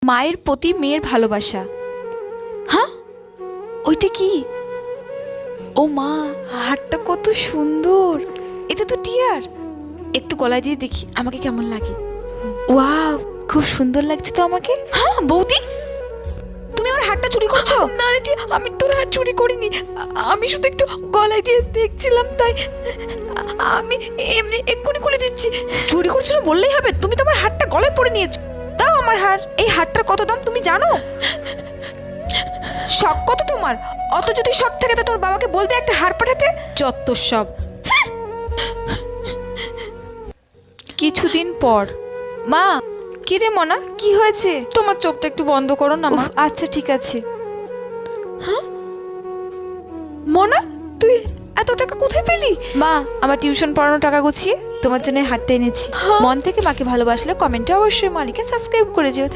মায়ের প্রতি মেয়ের ভালোবাসা। হ্যাঁ, ওইটা কি? ও মা, হারটা কত সুন্দর! এটা তো টিয়ার। একটু গলায় দিয়ে দেখি আমাকে কেমন লাগে। ওয়াও, খুব সুন্দর লাগছে তো আমাকে। হ্যাঁ বৌদি, তুমি আমার হারটা চুরি করছো? না রে টিয়া, আমি তোর হার চুরি করিনি। আমি শুধু একটু গলায় দিয়ে দেখছিলাম, তাই আমি এমনি এক্ষুনি খুলে দিচ্ছি। চুরি করছিল বললেই হবে? তুমি তো আমার হারটা গলায় পরে নিয়েছো। দাও আমার হার। এই হারটার কত দাম তুমি জানো? শখ কত তোমার? অত যদি শখ থাকে তো তোর বাবাকে বলবে একটা হার পাঠাতে। যত সব। কিছুদিন পর। মা, কি রে মনা, কি হয়েছে? তোমার চোখটা একটু বন্ধ করো না মা। আচ্ছা ঠিক আছে। হ্যাঁ মনা, তুই এত টাকা কোথায় পেলি? মা, আমার টিউশন পড়ানোর টাকা গুছিয়ে তোমার জন্য হারটা এনেছি। মন থেকে মাকে ভালোবাসলে কমেন্টে অবশ্যই মালিকে সাবস্ক্রাইব করে যেও।